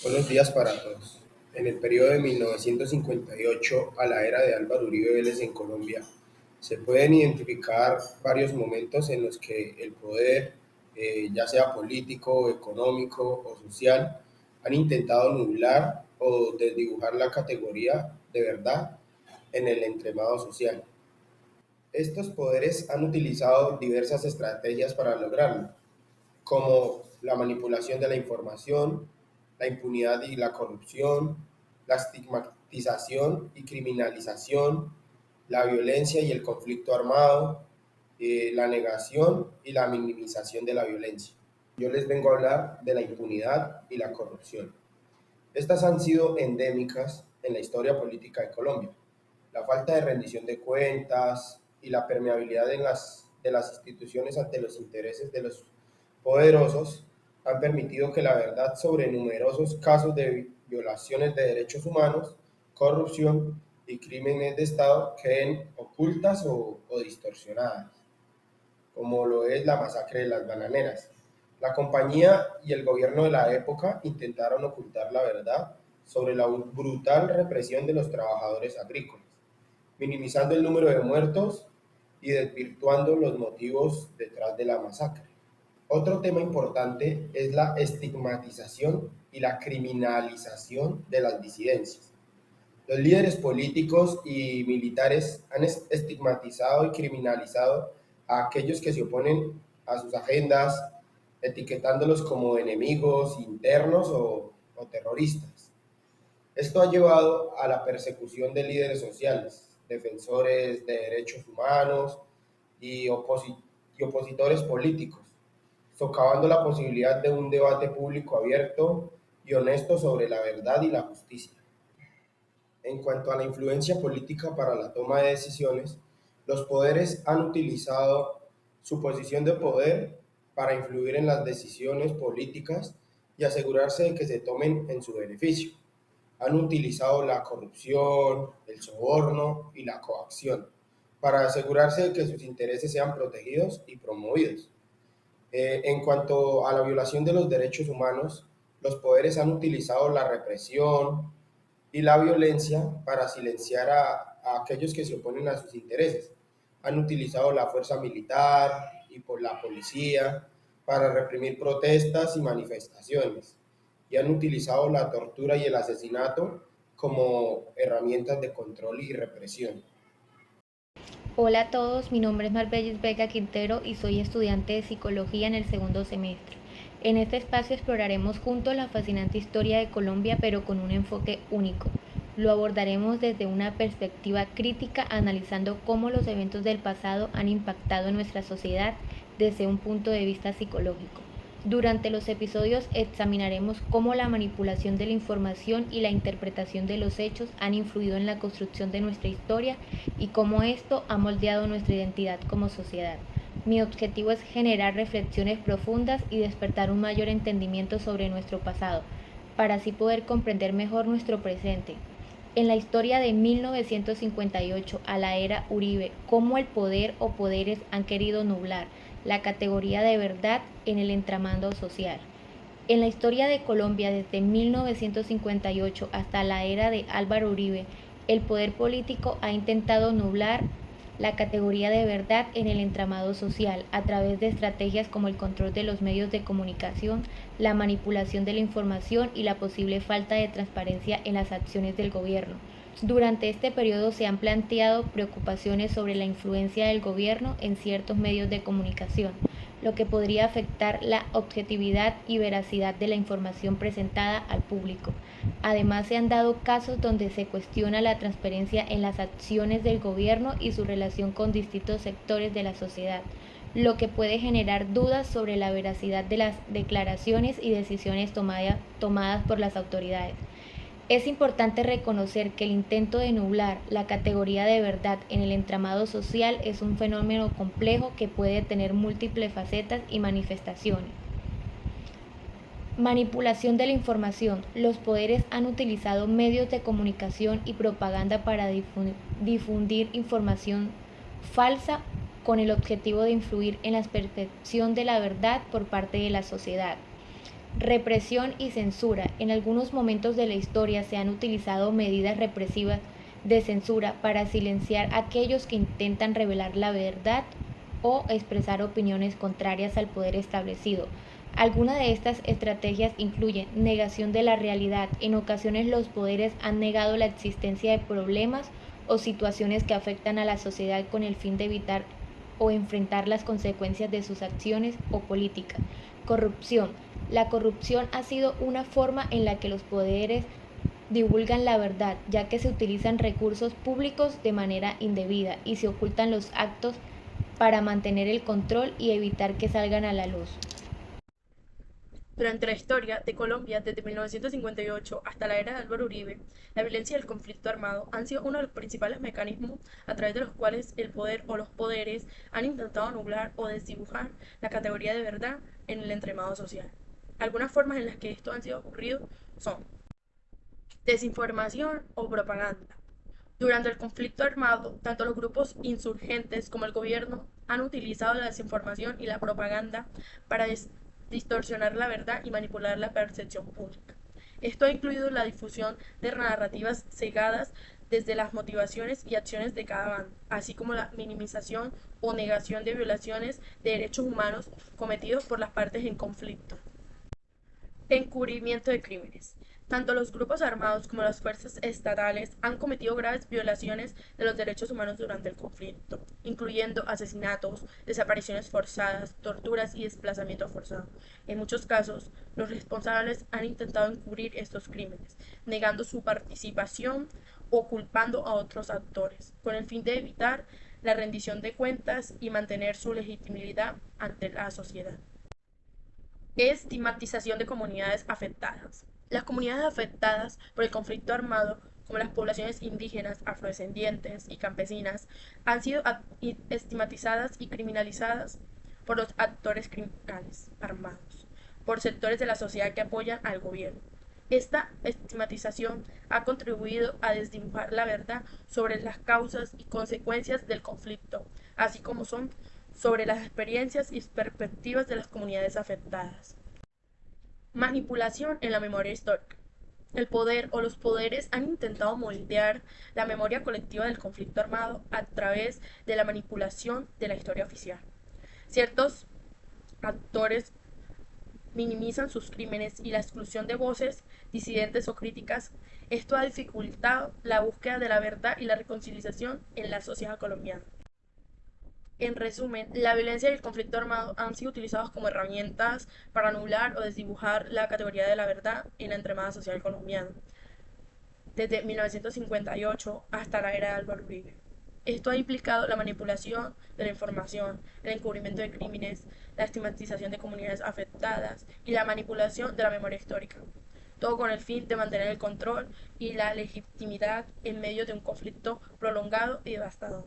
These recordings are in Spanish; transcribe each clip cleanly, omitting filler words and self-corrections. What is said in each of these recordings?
Buenos días para todos. En el periodo de 1958 a la era de Álvaro Uribe Vélez en Colombia, se pueden identificar varios momentos en los que el poder, ya sea político, económico o social, han intentado nublar o desdibujar la categoría de verdad en el entramado social. Estos poderes han utilizado diversas estrategias para lograrlo, como la manipulación de la información, la impunidad y la corrupción, la estigmatización y criminalización, la violencia y el conflicto armado, la negación y la minimización de la violencia. Yo les vengo a hablar de la impunidad y la corrupción. Estas han sido endémicas en la historia política de Colombia. La falta de rendición de cuentas y la permeabilidad de las instituciones ante los intereses de los poderosos han permitido que la verdad sobre numerosos casos de violaciones de derechos humanos, corrupción y crímenes de Estado queden ocultas o distorsionadas, como lo es la masacre de las bananeras. La compañía y el gobierno de la época intentaron ocultar la verdad sobre la brutal represión de los trabajadores agrícolas, minimizando el número de muertos y desvirtuando los motivos detrás de la masacre. Otro tema importante es la estigmatización y la criminalización de las disidencias. Los líderes políticos y militares han estigmatizado y criminalizado a aquellos que se oponen a sus agendas, etiquetándolos como enemigos internos o terroristas. Esto ha llevado a la persecución de líderes sociales, defensores de derechos humanos y, y opositores políticos, socavando la posibilidad de un debate público abierto y honesto sobre la verdad y la justicia. En cuanto a la influencia política para la toma de decisiones, los poderes han utilizado su posición de poder para influir en las decisiones políticas y asegurarse de que se tomen en su beneficio. Han utilizado la corrupción, el soborno y la coacción para asegurarse de que sus intereses sean protegidos y promovidos. En cuanto a la violación de los derechos humanos, los poderes han utilizado la represión y la violencia para silenciar a aquellos que se oponen a sus intereses. Han utilizado la fuerza militar y por la policía para reprimir protestas y manifestaciones. Y han utilizado la tortura y el asesinato como herramientas de control y represión. Hola a todos, mi nombre es Marbellis Vega Quintero y soy estudiante de Psicología en el segundo semestre. En este espacio exploraremos juntos la fascinante historia de Colombia, pero con un enfoque único. Lo abordaremos desde una perspectiva crítica, analizando cómo los eventos del pasado han impactado en nuestra sociedad desde un punto de vista psicológico. Durante los episodios examinaremos cómo la manipulación de la información y la interpretación de los hechos han influido en la construcción de nuestra historia y cómo esto ha moldeado nuestra identidad como sociedad. Mi objetivo es generar reflexiones profundas y despertar un mayor entendimiento sobre nuestro pasado, para así poder comprender mejor nuestro presente. En la historia de 1958 a la era Uribe, cómo el poder o poderes han querido nublar la categoría de verdad en el entramado social. En la historia de Colombia desde 1958 hasta la era de Álvaro Uribe, el poder político ha intentado nublar la categoría de verdad en el entramado social a través de estrategias como el control de los medios de comunicación, la manipulación de la información y la posible falta de transparencia en las acciones del gobierno. Durante este periodo se han planteado preocupaciones sobre la influencia del gobierno en ciertos medios de comunicación, lo que podría afectar la objetividad y veracidad de la información presentada al público. Además, se han dado casos donde se cuestiona la transparencia en las acciones del gobierno y su relación con distintos sectores de la sociedad, lo que puede generar dudas sobre la veracidad de las declaraciones y decisiones tomadas por las autoridades. Es importante reconocer que el intento de nublar la categoría de verdad en el entramado social es un fenómeno complejo que puede tener múltiples facetas y manifestaciones. Manipulación de la información. Los poderes han utilizado medios de comunicación y propaganda para difundir información falsa con el objetivo de influir en la percepción de la verdad por parte de la sociedad. Represión y censura. En algunos momentos de la historia se han utilizado medidas represivas de censura para silenciar a aquellos que intentan revelar la verdad o expresar opiniones contrarias al poder establecido. Algunas de estas estrategias incluyen negación de la realidad. En ocasiones los poderes han negado la existencia de problemas o situaciones que afectan a la sociedad con el fin de evitar o enfrentar las consecuencias de sus acciones o políticas. Corrupción. La corrupción ha sido una forma en la que los poderes divulgan la verdad, ya que se utilizan recursos públicos de manera indebida y se ocultan los actos para mantener el control y evitar que salgan a la luz. Durante la historia de Colombia, desde 1958 hasta la era de Álvaro Uribe, la violencia y el conflicto armado han sido uno de los principales mecanismos a través de los cuales el poder o los poderes han intentado anular o desdibujar la categoría de verdad en el entramado social. Algunas formas en las que esto han sido ocurrido son desinformación o propaganda. Durante el conflicto armado, tanto los grupos insurgentes como el gobierno han utilizado la desinformación y la propaganda para distorsionar la verdad y manipular la percepción pública. Esto ha incluido la difusión de narrativas cegadas desde las motivaciones y acciones de cada bando, así como la minimización o negación de violaciones de derechos humanos cometidos por las partes en conflicto. Encubrimiento de crímenes. Tanto los grupos armados como las fuerzas estatales han cometido graves violaciones de los derechos humanos durante el conflicto, incluyendo asesinatos, desapariciones forzadas, torturas y desplazamiento forzado. En muchos casos, los responsables han intentado encubrir estos crímenes, negando su participación o culpando a otros actores, con el fin de evitar la rendición de cuentas y mantener su legitimidad ante la sociedad. Estigmatización de comunidades afectadas. Las comunidades afectadas por el conflicto armado, como las poblaciones indígenas, afrodescendientes y campesinas, han sido estigmatizadas y criminalizadas por los actores criminales armados, por sectores de la sociedad que apoyan al gobierno. Esta estigmatización ha contribuido a desdibujar la verdad sobre las causas y consecuencias del conflicto, así como son sobre las experiencias y perspectivas de las comunidades afectadas. Manipulación en la memoria histórica. El poder o los poderes han intentado moldear la memoria colectiva del conflicto armado a través de la manipulación de la historia oficial. Ciertos actores minimizan sus crímenes y la exclusión de voces disidentes o críticas. Esto ha dificultado la búsqueda de la verdad y la reconciliación en la sociedad colombiana. En resumen, la violencia y el conflicto armado han sido utilizados como herramientas para anular o desdibujar la categoría de la verdad en la entramada social colombiana, desde 1958 hasta la era de Álvaro Uribe. Esto ha implicado la manipulación de la información, el encubrimiento de crímenes, la estigmatización de comunidades afectadas y la manipulación de la memoria histórica. Todo con el fin de mantener el control y la legitimidad en medio de un conflicto prolongado y devastador.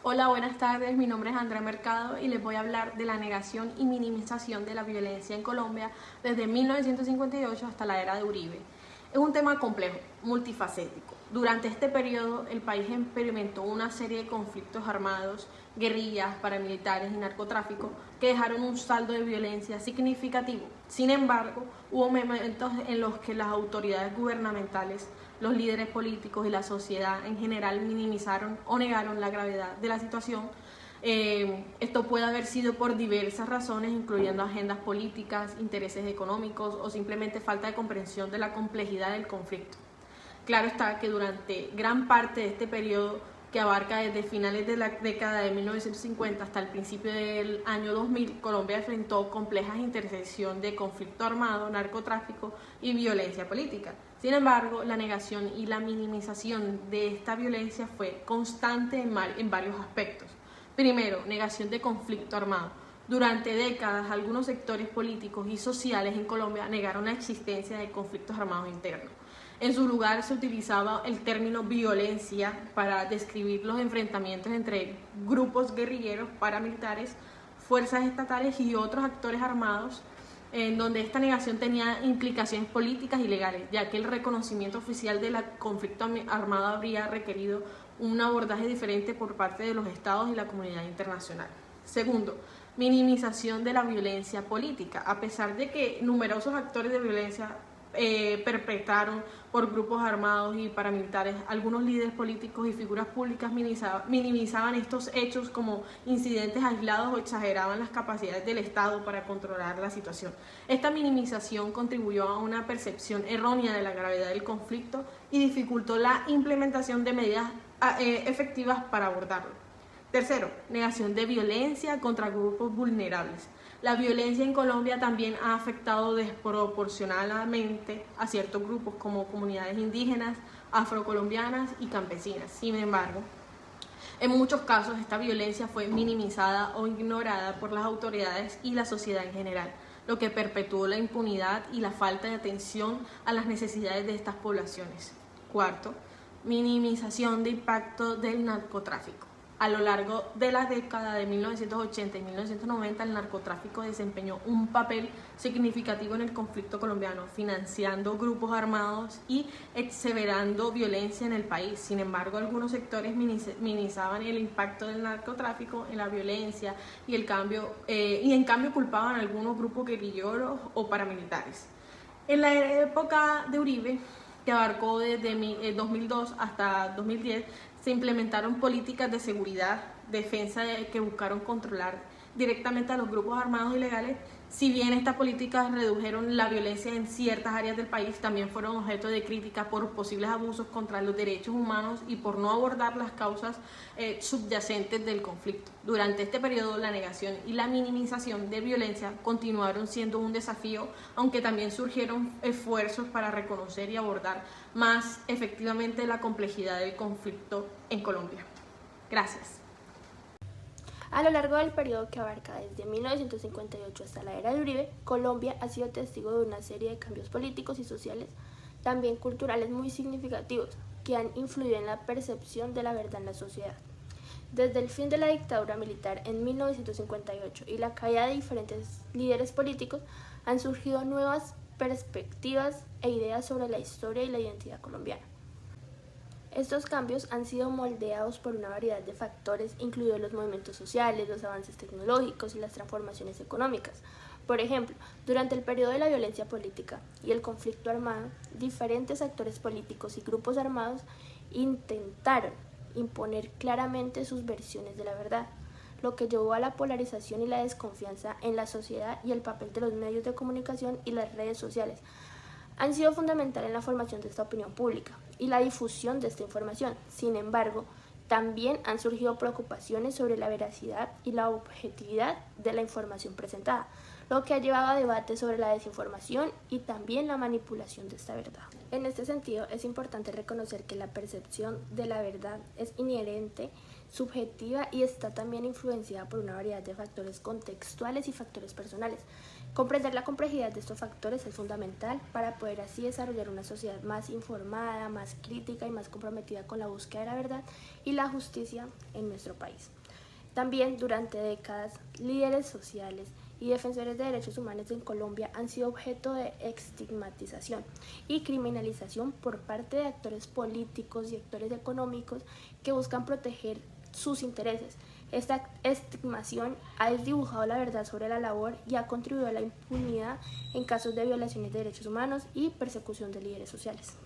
Hola, buenas tardes. Mi nombre es Andrea Mercado y les voy a hablar de la negación y minimización de la violencia en Colombia desde 1958 hasta la era de Uribe. Es un tema complejo, multifacético. Durante este periodo, el país experimentó una serie de conflictos armados, guerrillas, paramilitares y narcotráfico que dejaron un saldo de violencia significativo. Sin embargo, hubo momentos en los que las autoridades gubernamentales, los líderes políticos y la sociedad en general minimizaron o negaron la gravedad de la situación. Esto puede haber sido por diversas razones, incluyendo agendas políticas, intereses económicos o simplemente falta de comprensión de la complejidad del conflicto. Claro está que durante gran parte de este periodo, que abarca desde finales de la década de 1950 hasta el principio del año 2000, Colombia enfrentó complejas intersecciones de conflicto armado, narcotráfico y violencia política. Sin embargo, la negación y la minimización de esta violencia fue constante en varios aspectos. Primero, negación de conflicto armado. Durante décadas, algunos sectores políticos y sociales en Colombia negaron la existencia de conflictos armados internos. En su lugar se utilizaba el término violencia para describir los enfrentamientos entre grupos guerrilleros, paramilitares, fuerzas estatales y otros actores armados, en donde esta negación tenía implicaciones políticas y legales, ya que el reconocimiento oficial del conflicto armado habría requerido un abordaje diferente por parte de los estados y la comunidad internacional. Segundo, Minimización de la violencia política. A pesar de que numerosos actores de violencia perpetraron por grupos armados y paramilitares, algunos líderes políticos y figuras públicas minimizaban estos hechos como incidentes aislados o exageraban las capacidades del Estado para controlar la situación. Esta minimización contribuyó a una percepción errónea de la gravedad del conflicto y dificultó la implementación de medidas efectivas para abordarlo. Tercero, negación de violencia contra grupos vulnerables. La violencia en Colombia también ha afectado desproporcionadamente a ciertos grupos como comunidades indígenas, afrocolombianas y campesinas. Sin embargo, en muchos casos esta violencia fue minimizada o ignorada por las autoridades y la sociedad en general, lo que perpetuó la impunidad y la falta de atención a las necesidades de estas poblaciones. Cuarto, minimización de impacto del narcotráfico. A lo largo de la década de 1980 y 1990, el narcotráfico desempeñó un papel significativo en el conflicto colombiano, financiando grupos armados y exagerando violencia en el país. Sin embargo, algunos sectores minimizaban el impacto del narcotráfico en la violencia y en cambio culpaban a algunos grupos guerrilleros o paramilitares. En la época de Uribe, que abarcó desde 2002 hasta 2010, se implementaron políticas de seguridad, defensa que buscaron controlar directamente a los grupos armados ilegales. Si bien estas políticas redujeron la violencia en ciertas áreas del país, también fueron objeto de crítica por posibles abusos contra los derechos humanos y por no abordar las causas subyacentes del conflicto. Durante este periodo, la negación y la minimización de violencia continuaron siendo un desafío, aunque también surgieron esfuerzos para reconocer y abordar más efectivamente la complejidad del conflicto en Colombia. Gracias. A lo largo del periodo que abarca desde 1958 hasta la era de Uribe, Colombia ha sido testigo de una serie de cambios políticos y sociales, también culturales muy significativos, que han influido en la percepción de la verdad en la sociedad. Desde el fin de la dictadura militar en 1958 y la caída de diferentes líderes políticos, han surgido nuevas perspectivas e ideas sobre la historia y la identidad colombiana. Estos cambios han sido moldeados por una variedad de factores, incluidos los movimientos sociales, los avances tecnológicos y las transformaciones económicas. Por ejemplo, durante el periodo de la violencia política y el conflicto armado, diferentes actores políticos y grupos armados intentaron imponer claramente sus versiones de la verdad, lo que llevó a la polarización y la desconfianza en la sociedad, y el papel de los medios de comunicación y las redes sociales han sido fundamentales en la formación de esta opinión pública y la difusión de esta información. Sin embargo, también han surgido preocupaciones sobre la veracidad y la objetividad de la información presentada, lo que ha llevado a debates sobre la desinformación y también la manipulación de esta verdad. En este sentido, es importante reconocer que la percepción de la verdad es inherente, subjetiva y está también influenciada por una variedad de factores contextuales y factores personales. Comprender la complejidad de estos factores es fundamental para poder así desarrollar una sociedad más informada, más crítica y más comprometida con la búsqueda de la verdad y la justicia en nuestro país. También durante décadas, líderes sociales y defensores de derechos humanos en Colombia han sido objeto de estigmatización y criminalización por parte de actores políticos y actores económicos que buscan proteger sus intereses. Esta estigmación ha desdibujado la verdad sobre la labor y ha contribuido a la impunidad en casos de violaciones de derechos humanos y persecución de líderes sociales.